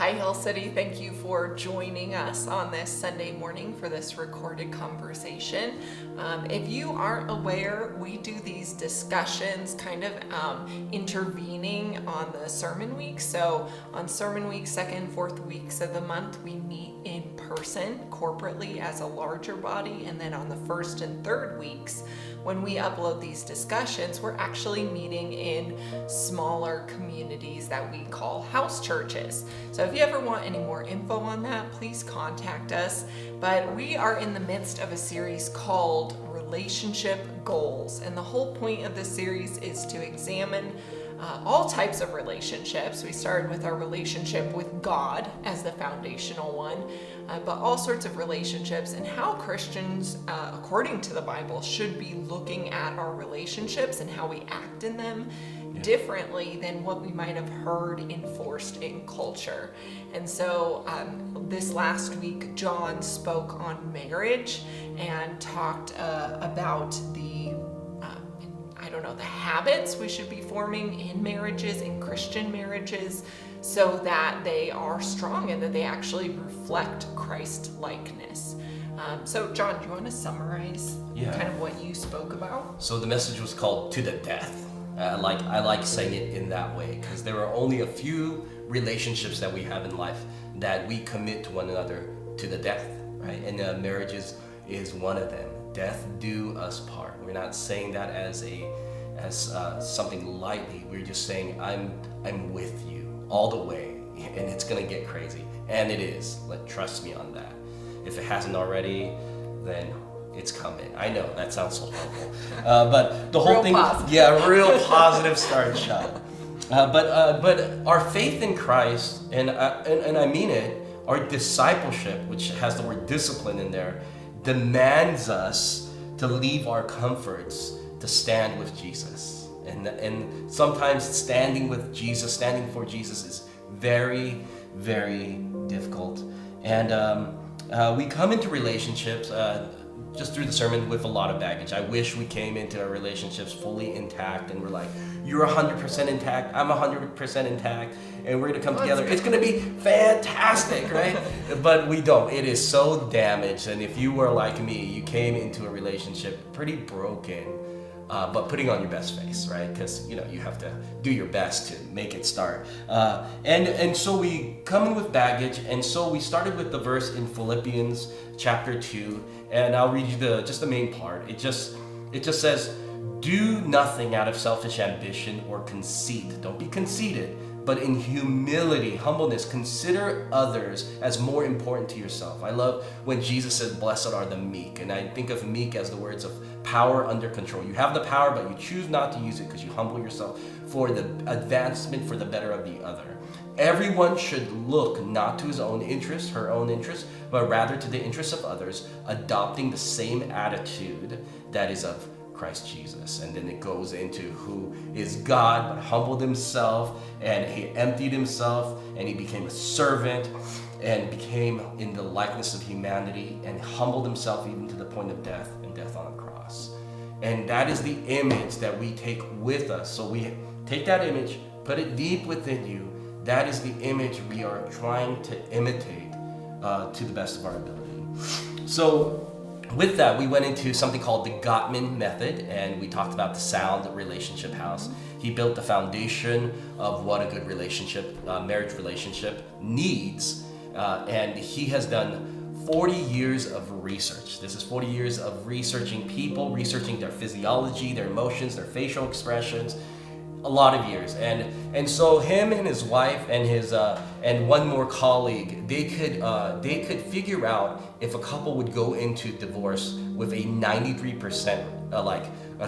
Hi, Hill City. Thank you for joining us on this Sunday morning for this recorded conversation. If you aren't aware, we do these discussions kind of intervening on the sermon week. So on sermon week, second, fourth weeks of the month, we meet in person corporately as a larger body. And then on the first and third weeks, when we upload these discussions, we're actually meeting in smaller communities that we call house churches. So if you ever want any more info on that, please contact us. But we are in the midst of a series called Relationship Goals. And the whole point of this series is to examine all types of relationships. We started with our relationship with God as the foundational one, but all sorts of relationships and how Christians, according to the Bible, should be looking at our relationships and how we act in them differently than what we might have heard enforced in culture. And so this last week, John spoke on marriage and talked about the habits we should be forming in marriages, in Christian marriages, so that they are strong and that they actually reflect Christ-likeness. So John, do you want to summarize kind of what you spoke about? So the message was called To the Death. I like saying it in that way because there are only a few relationships that we have in life that we commit to one another to the death, right? And marriages is one of them. Death do us part. We're not saying that as something lightly. We're just saying I'm with you all the way, and it's gonna get crazy, and it is. Trust me on that. If it hasn't already, then it's coming. I know that sounds so horrible, but the whole thing, positive. Real positive start shot. But our faith in Christ, and I mean it, our discipleship, which has the word discipline in there, demands us to leave our comforts to stand with Jesus. And sometimes standing with Jesus, standing for Jesus is very, very difficult. And we come into relationships just through the sermon with a lot of baggage. I wish we came into our relationships fully intact and we're like, you're 100% intact, I'm 100% intact, and we're gonna come together. It's gonna be fantastic, right? But we don't. It is so damaged. And if you were like me, you came into a relationship pretty broken, but putting on your best face, right? Because you have to do your best to make it start. And so we come in with baggage, and so we started with the verse in Philippians chapter 2, and I'll read you just the main part. It just says, "Do nothing out of selfish ambition or conceit." Don't be conceited, but in humility, humbleness, consider others as more important to yourself. I love when Jesus says, "Blessed are the meek," and I think of meek as the words of power under control. You have the power, but you choose not to use it because you humble yourself for the advancement, for the better of the other. Everyone should look not to his own interest, her own interest, but rather to the interests of others, adopting the same attitude that is of Christ Jesus. And then it goes into who is God, but humbled himself, and he emptied himself, and he became a servant, and became in the likeness of humanity, and humbled himself even to the point of death, and death on a cross. And that is the image that we take with us. So we take that image, put it deep within you. That is the image we are trying to imitate to the best of our ability. So with that, we went into something called the Gottman Method, and we talked about the sound relationship house. He built the foundation of what a good relationship, marriage relationship needs, and he has done 40 years of research. This is 40 years of researching people, researching their physiology, their emotions, their facial expressions, a lot of years. And so him and his wife and his and one more colleague, they could figure out if a couple would go into divorce with a 93%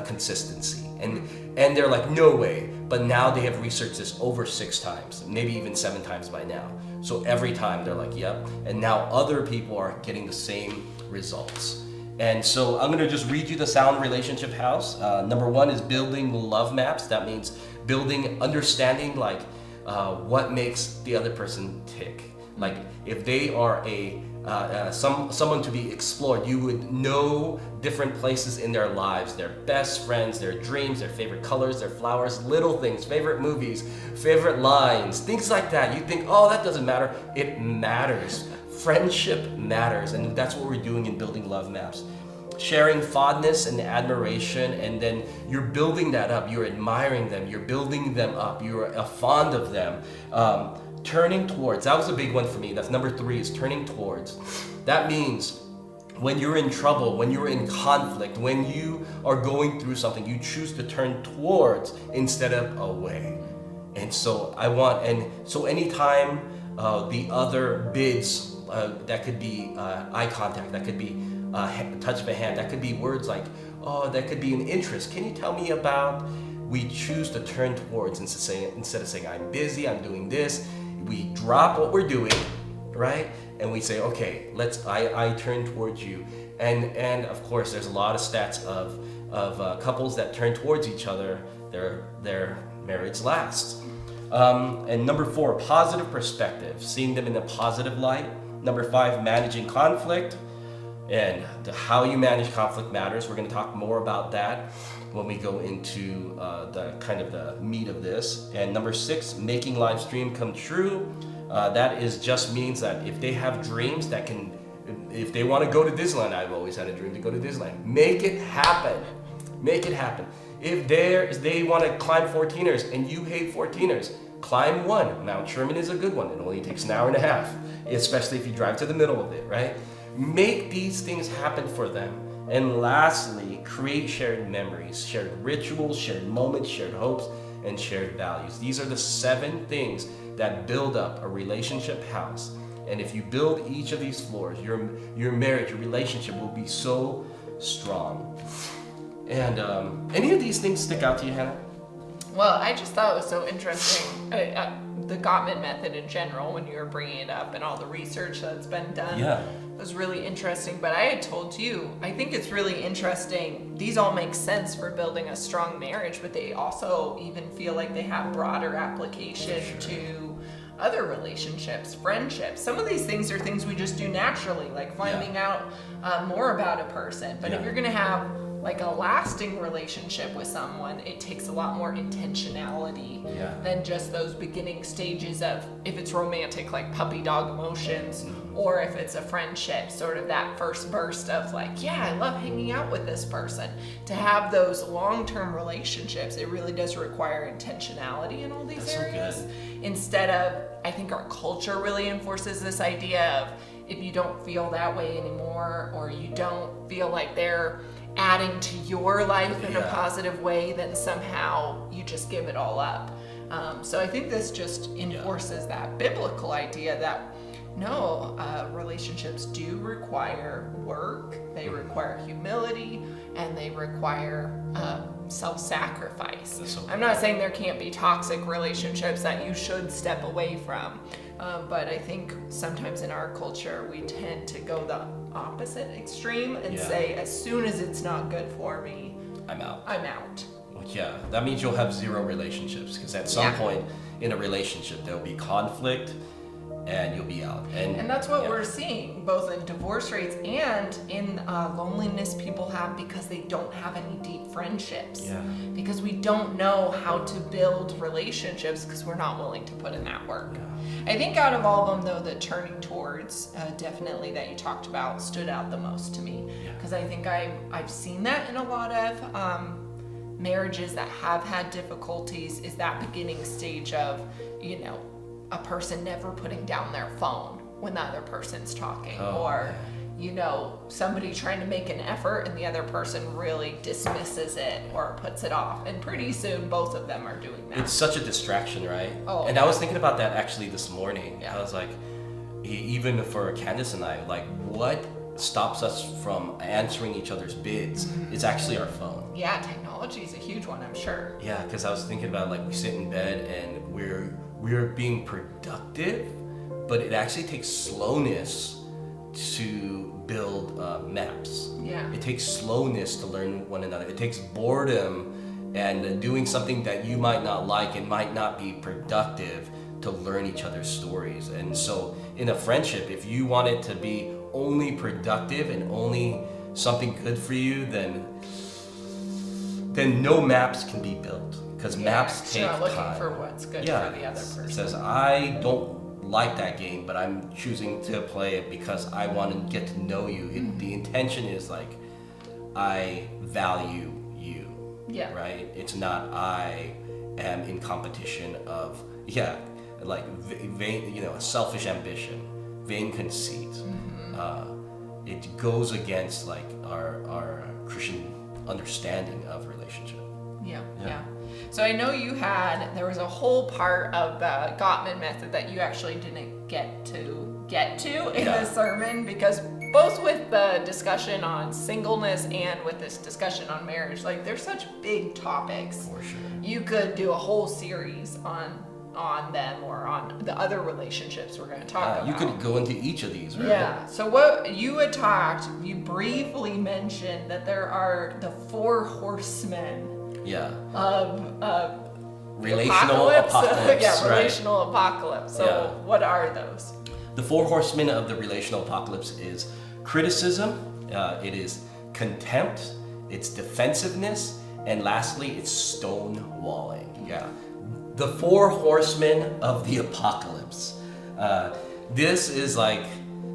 consistency. And they're like, no way. But now they have researched this over 6 times, maybe even 7 times by now. So every time they're like, yep. And now other people are getting the same results. And so I'm going to just read you the sound relationship house. Number 1 is building love maps. That means building, understanding what makes the other person tick. Like if they are someone to be explored, you would know different places in their lives, their best friends, their dreams, their favorite colors, their flowers, little things, favorite movies, favorite lines, things like that. You think, oh, that doesn't matter. It matters. Friendship matters, and that's what we're doing in building love maps. Sharing fondness and admiration, and then you're building that up. You're admiring them. You're building them up. You're fond of them. Turning towards, that was a big one for me. That's number 3, is turning towards. That means when you're in trouble, when you're in conflict, when you are going through something, you choose to turn towards instead of away. And so anytime the other bids, that could be eye contact, that could be touch of a hand, that could be words like, oh, that could be an interest. Can you tell me about? We choose to turn towards instead of saying, I'm busy, I'm doing this. We drop what we're doing, right? And we say, okay, I turn towards you. And of course, there's a lot of stats of couples that turn towards each other, their marriage lasts. And number 4, positive perspective, seeing them in a positive light. Number 5, managing conflict. And how you manage conflict matters. We're going to talk more about that when we go into the meat of this. And number 6, making life's dream come true. That just means that if they have dreams that can, if they want to go to Disneyland, I've always had a dream to go to Disneyland. Make it happen. Make it happen. If they want to climb 14ers and you hate 14ers, climb one. Mount Sherman is a good one. It only takes an hour and a half, especially if you drive to the middle of it, right? Make these things happen for them. And lastly, create shared memories, shared rituals, shared moments, shared hopes, and shared values. These are the 7 things that build up a relationship house. And if you build each of these floors, your marriage, your relationship will be so strong. And any of these things stick out to you, Hannah? Well, I just thought it was so interesting. The Gottman Method in general, when you were bringing it up and all the research that's been done, was really interesting. But I had told you, I think it's really interesting. These all make sense for building a strong marriage, but they also even feel like they have broader application to other relationships, friendships. Some of these things are things we just do naturally, like finding out more about a person. But if you're going to have like a lasting relationship with someone, it takes a lot more intentionality than just those beginning stages of, if it's romantic, like puppy dog emotions, or if it's a friendship, sort of that first burst of like, yeah, I love hanging out with this person. To have those long-term relationships, it really does require intentionality in all these areas. So instead of, I think our culture really enforces this idea of, if you don't feel that way anymore, or you don't feel like they're adding to your life in a positive way, then somehow you just give it all up. So I think this just enforces that biblical idea that no, relationships do require work, they require humility, and they require self-sacrifice. I'm not saying there can't be toxic relationships that you should step away from, but I think sometimes in our culture we tend to go the opposite extreme and say, as soon as it's not good for me, I'm out. Yeah, that means you'll have 0 relationships, because at some point in a relationship there'll be conflict and you'll be out. And that's what we're seeing, both in divorce rates and in loneliness people have, because they don't have any deep friendships. Because we don't know how to build relationships because we're not willing to put in that work. I think out of all of them, though, the turning towards, definitely that you talked about, stood out the most to me. Because I think I've seen that in a lot of marriages that have had difficulties, is that beginning stage of, a person never putting down their phone when the other person's talking, somebody trying to make an effort and the other person really dismisses it or puts it off, and pretty soon both of them are doing that. It's such a distraction, right? And I was thinking about that actually this morning. I was like, even for Candace and I, like, what stops us from answering each other's bids is actually our phone. Technology is a huge one, I'm sure. Because I was thinking about, like, we sit in bed and we're being productive, but it actually takes slowness to build maps. It takes slowness to learn one another. It takes boredom and doing something that you might not like and might not be productive to learn each other's stories. And so in a friendship, if you want it to be only productive and only something good for you, then no maps can be built, because maps take you're not looking time. for what's good for the other person. It says, I don't like that game, but I'm choosing to play it because I want to get to know you. The intention is like, I value you, right? It's not I am in competition of, like vain, selfish ambition, vain conceit. It goes against like our Christian understanding of relationship. Yeah. So I know there was a whole part of the Gottman Method that you actually didn't get to in the sermon, because both with the discussion on singleness and with this discussion on marriage, like they're such big topics. For sure. You could do a whole series on them or on the other relationships we're going to talk about. You could go into each of these, right? Yeah. So what you you briefly mentioned that there are the 4 horsemen of relational apocalypse. Relational apocalypse. So what are those? The 4 horsemen of the relational apocalypse is criticism, it is contempt, it's defensiveness, and lastly, it's stonewalling. The 4 horsemen of the apocalypse. This is like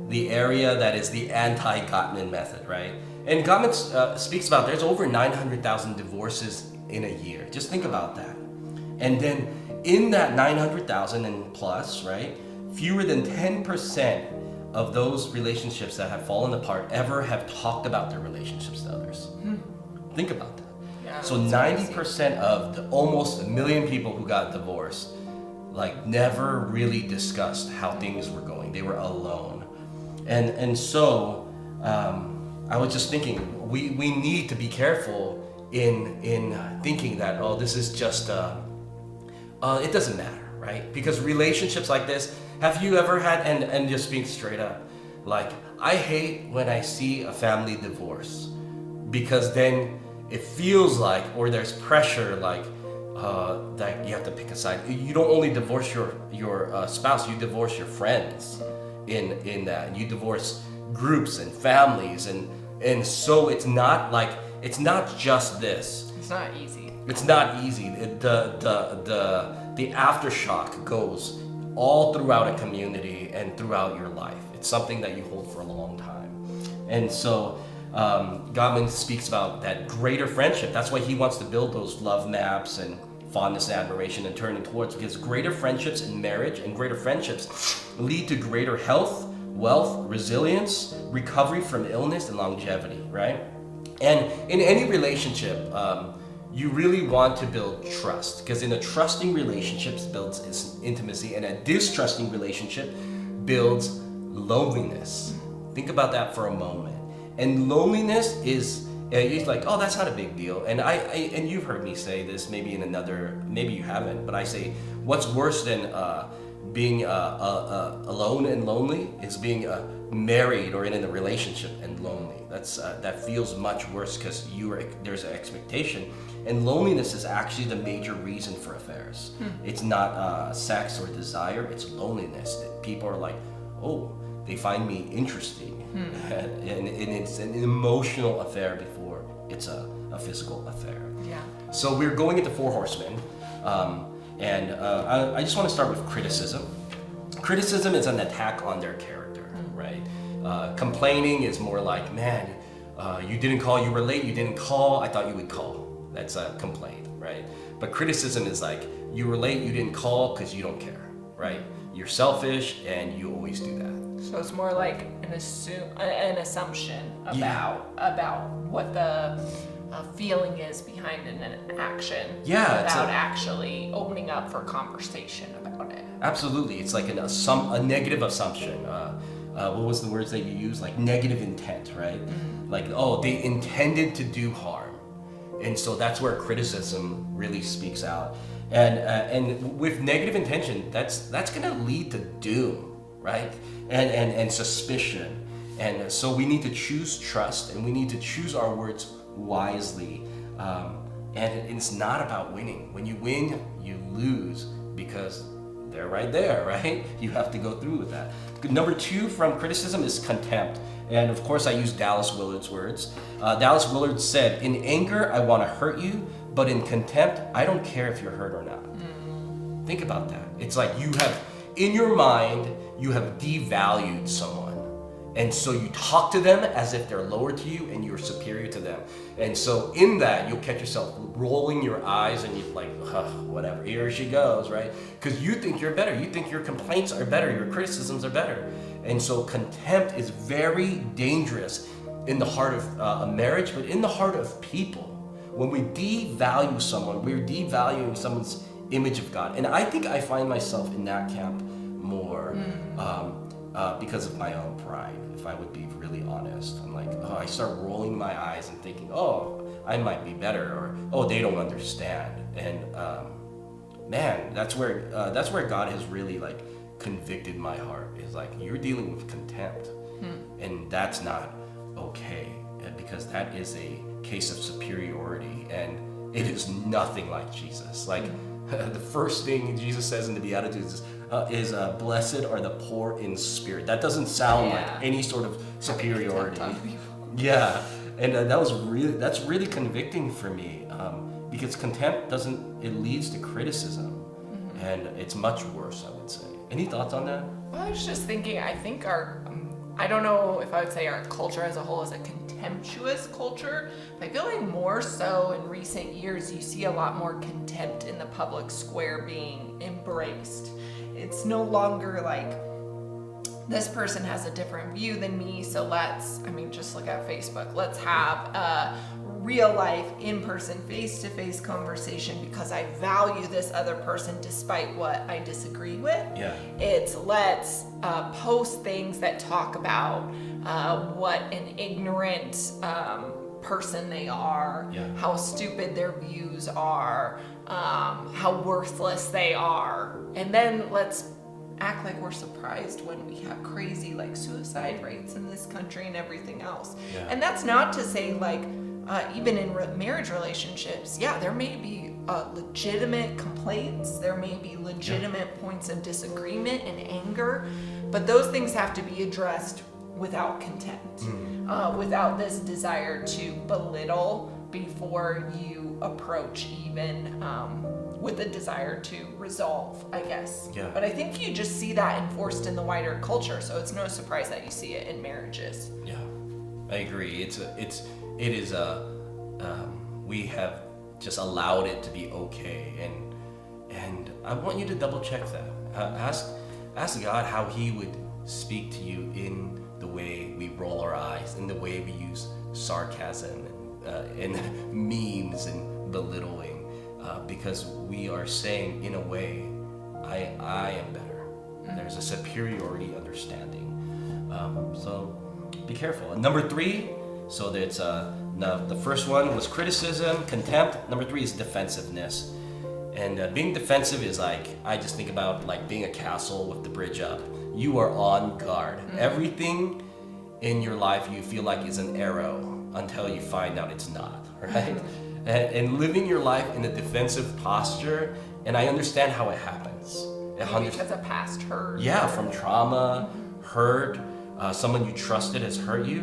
the area that is the anti-Gottman method, right? And Gottman speaks about there's over 900,000 divorces in a year. Just think about that. And then in that 900,000 and plus, right, fewer than 10% of those relationships that have fallen apart ever have talked about their relationships to others. Think about that. Yeah, so 90% of the almost 1 million people who got divorced, like never really discussed how things were going. They were alone. And so I was just thinking, we need to be careful in thinking that, this is just, it doesn't matter, right? Because relationships like this, have you ever had, and just being straight up, like, I hate when I see a family divorce, because then it feels like, or there's pressure like, that you have to pick a side. You don't only divorce your spouse, you divorce your friends in that. You divorce groups and families, and so it's not just this. It's not easy. It's not easy. The aftershock goes all throughout a community and throughout your life. It's something that you hold for a long time. And so Gottman speaks about that greater friendship. That's why he wants to build those love maps and fondness and admiration and turning towards, because greater friendships in marriage and greater friendships lead to greater health, wealth, resilience, recovery from illness, and longevity, right? And in any relationship, you really want to build trust, because in a trusting relationship builds intimacy, and a distrusting relationship builds loneliness. Think about that for a moment. And loneliness is, it's like, that's not a big deal. And and you've heard me say this, maybe you haven't, but I say, what's worse than being alone and lonely is being married or in a relationship and lonely. That feels much worse, because there's an expectation, and loneliness is actually the major reason for affairs. It's not sex or desire; it's loneliness. That people are like, they find me interesting, and it's an emotional affair before it's a physical affair. Yeah. So we're going into 4 horsemen, and I just want to start with criticism. Criticism is an attack on their character, right? Complaining is more like, man, you didn't call, you were late, you didn't call, I thought you would call. That's a complaint, right? But criticism is like, you were late, you didn't call because you don't care, right? You're selfish and you always do that. So it's more like an assumption about what the feeling is behind an action, without actually opening up for conversation about it. Absolutely, it's like a negative assumption. What was the words that you used? Like negative intent, right? Like, they intended to do harm, and so that's where criticism really speaks out. And with negative intention, that's going to lead to doom, right? And suspicion. And so we need to choose trust, and we need to choose our words wisely. And it's not about winning. When you win, you lose, because they're right there, right? You have to go through with that. Number 2 from criticism is contempt. And of course I use Dallas Willard's words. Dallas Willard said, "In anger, I want to hurt you, but in contempt, I don't care if you're hurt or not." Think about that. It's like you have, in your mind, you have devalued someone. And so you talk to them as if they're lower to you and you're superior to them. And so in that, you'll catch yourself rolling your eyes and you're like, whatever, here she goes, right? Because you think you're better. You think your complaints are better. Your criticisms are better. And so contempt is very dangerous in the heart of a marriage, but in the heart of people. When we devalue someone, we're devaluing someone's image of God. And I think I find myself in that camp more because of my own pride, if I would be really honest. I'm like, I start rolling my eyes and thinking, I might be better, or they don't understand. And man, that's where God has really like convicted my heart. Is like, you're dealing with contempt, and that's not okay, because that is a case of superiority, and it is nothing like Jesus. Like the first thing Jesus says in the Beatitudes is blessed are the poor in spirit. That doesn't sound like any sort of superiority. Yeah, and that's really convicting for me, because contempt it leads to criticism, and it's much worse, I would say. Any thoughts on that? Well, I was just thinking, I think I don't know if I would say our culture as a whole is a contemptuous culture, but I feel like more so in recent years, you see a lot more contempt in the public square being embraced. It's no longer like, this person has a different view than me, so just look at Facebook. Let's have a real life, in-person, face-to-face conversation because I value this other person despite what I disagree with. Yeah. It's let's post things that talk about what an ignorant person they are, how stupid their views are, how worthless they are, and then let's act like we're surprised when we have crazy like suicide rates in this country and everything else. And that's not to say like even in marriage relationships, there may be legitimate complaints, there may be legitimate points of disagreement and anger, but those things have to be addressed without contempt, without this desire to belittle before you approach, even with a desire to resolve, I guess. Yeah. But I think you just see that enforced in the wider culture, so it's no surprise that you see it in marriages. Yeah, I agree. We have just allowed it to be okay, and I want you to double check that. Ask God how He would speak to you in the way we roll our eyes, in the way we use sarcasm and memes and belittling, because we are saying in a way, I am better. There's a superiority understanding. So be careful. And number 3, so that's now the first one was criticism, contempt. Number 3 is defensiveness. And being defensive is like, I just think about like being a castle with the bridge up. You are on guard. Everything in your life you feel like is an arrow until you find out it's not, right? And living your life in a defensive posture, and I understand how it happens. Maybe because of past hurt. Yeah, from trauma, hurt, someone you trusted has hurt you.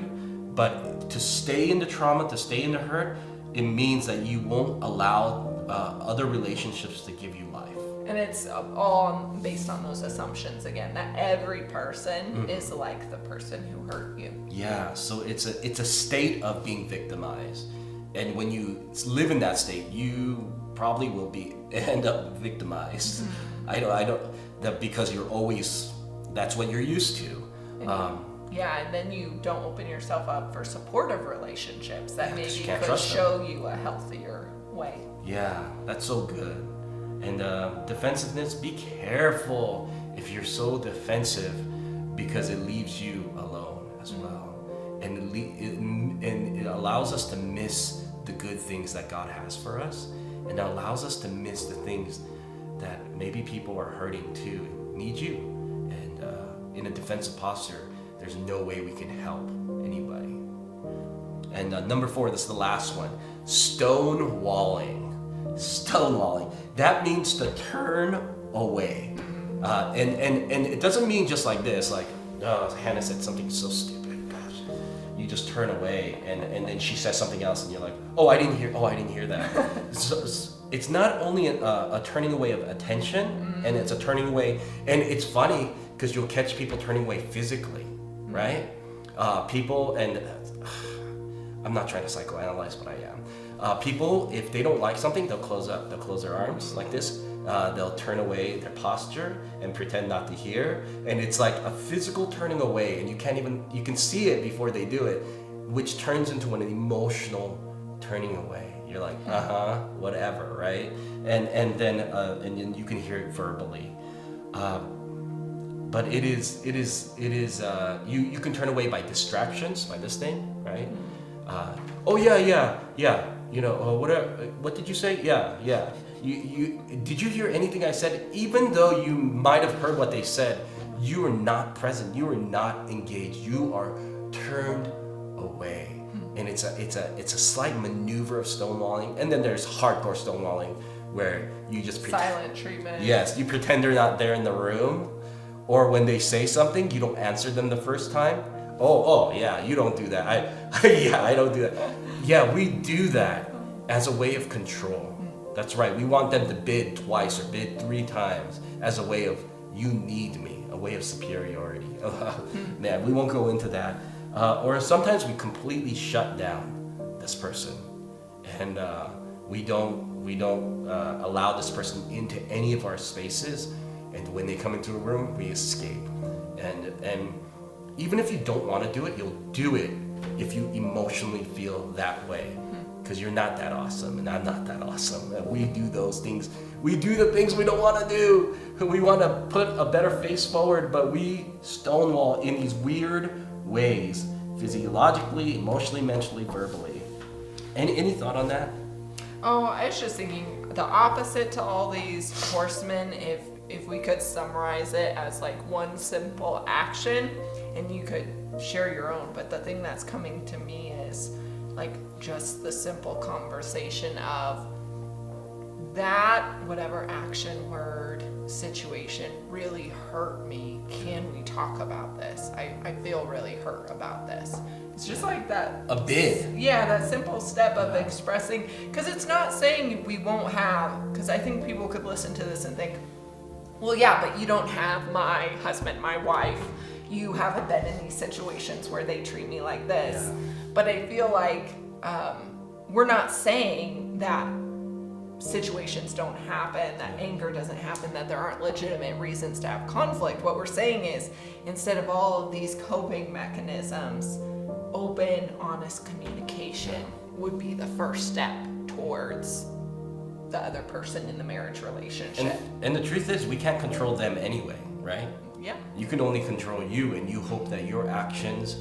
But to stay in the trauma, to stay in the hurt, it means that you won't allow other relationships to give you life. And it's all based on those assumptions again, that every person is like the person who hurt you. Yeah, so it's a state of being victimized. And when you live in that state, you probably will end up victimized. I don't that because that's what you're used to. And then you don't open yourself up for supportive relationships that maybe could show you a healthier way. Yeah, that's so good. And defensiveness, be careful if you're so defensive, because it leaves you alone as well. And it allows us to miss the good things that God has for us, and it allows us to miss the things that maybe people are hurting too and need you. And in a defensive posture, there's no way we can help anybody. And number 4, this is the last one, stonewalling. Stonewalling. That means to turn away. And it doesn't mean just like this, like, oh, Hannah said something so stupid, gosh. You just turn away, and then she says something else, and you're like, oh, I didn't hear that. So, it's not only a turning away of attention, and it's a turning away, and it's funny, because you'll catch people turning away physically, right? People, and I'm not trying to psychoanalyze, but I am. People, if they don't like something, they'll close their arms like this. They'll turn away their posture and pretend not to hear. And it's like a physical turning away, and you can see it before they do it, which turns into an emotional turning away. You're like, whatever, right? And then you can hear it verbally. But it is you can turn away by distractions, by this thing, right? What did you say? Yeah. Did you hear anything I said? Even though you might have heard what they said, you are not present. You are not engaged. You are turned away. And it's a slight maneuver of stonewalling. And then there's hardcore stonewalling, where you just silent treatment. Yes, you pretend they're not there in the room. Or when they say something, you don't answer them the first time. Oh yeah, you don't do that. I don't do that. Yeah, we do that as a way of control. That's right. We want them to bid twice or bid 3 times as a way of, you need me, a way of superiority. Man, we won't go into that. Or sometimes we completely shut down this person, and we don't allow this person into any of our spaces. And when they come into a room, we escape. And even if you don't want to do it, you'll do it if you emotionally feel that way. Because you're not that awesome, and I'm not that awesome. And we do those things. We do the things we don't want to do. We want to put a better face forward, but we stonewall in these weird ways, physiologically, emotionally, mentally, verbally. Any thought on that? Oh, I was just thinking the opposite to all these horsemen, if we could summarize it as like one simple action, and you could share your own, but the thing that's coming to me is like just the simple conversation of that, whatever action, word, situation really hurt me. Can we talk about this? I feel really hurt about this. It's just like that. A bid. Yeah, that simple step of expressing, because it's not saying we won't have, because I think people could listen to this and think, well, yeah, but you don't have my husband, my wife. You haven't been in these situations where they treat me like this. Yeah. But I feel like we're not saying that situations don't happen, that anger doesn't happen, that there aren't legitimate reasons to have conflict. What we're saying is, instead of all of these coping mechanisms, open, honest communication would be the first step towards the other person in the marriage relationship. And the truth is, we can't control them anyway, right? Yeah. You can only control you, and you hope that your actions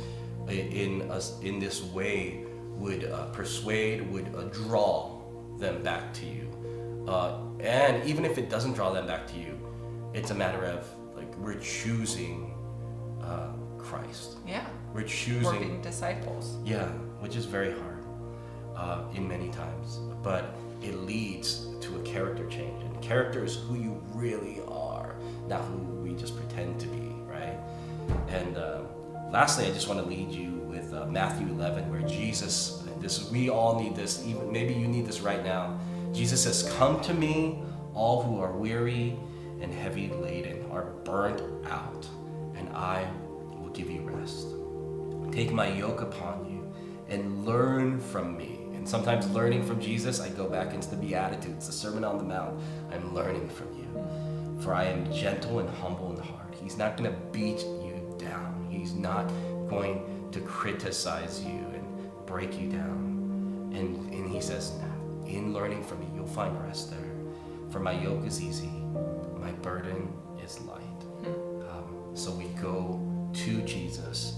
in this way would persuade, would draw them back to you. And even if it doesn't draw them back to you, it's a matter of like we're choosing Christ. Yeah. We're choosing. We're being disciples. Yeah, which is very hard in many times, but it leads to a character change, and character is who you really are, not who we just pretend to be, right? And lastly, I just want to lead you with Matthew 11, where Jesus, we all need this, even maybe you need this right now. Jesus says, "Come to me, all who are weary and heavy laden, are burnt out, and I will give you rest. Take my yoke upon you and learn from me." And sometimes learning from Jesus, I go back into the Beatitudes, the Sermon on the Mount. I'm learning from you. For I am gentle and humble in heart. He's not going to beat you down. He's not going to criticize you and break you down. And he says, in learning from me, you'll find rest there. For my yoke is easy, my burden is light. So we go to Jesus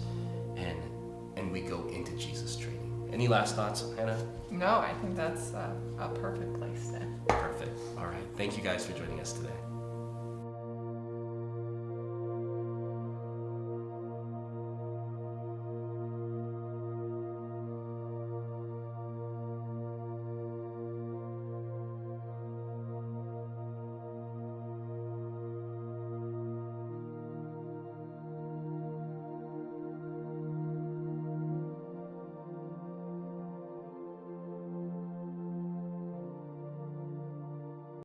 and we go into Jesus' training. Any last thoughts, Hannah? No, I think that's a perfect place to. Perfect. All right. Thank you guys for joining us today.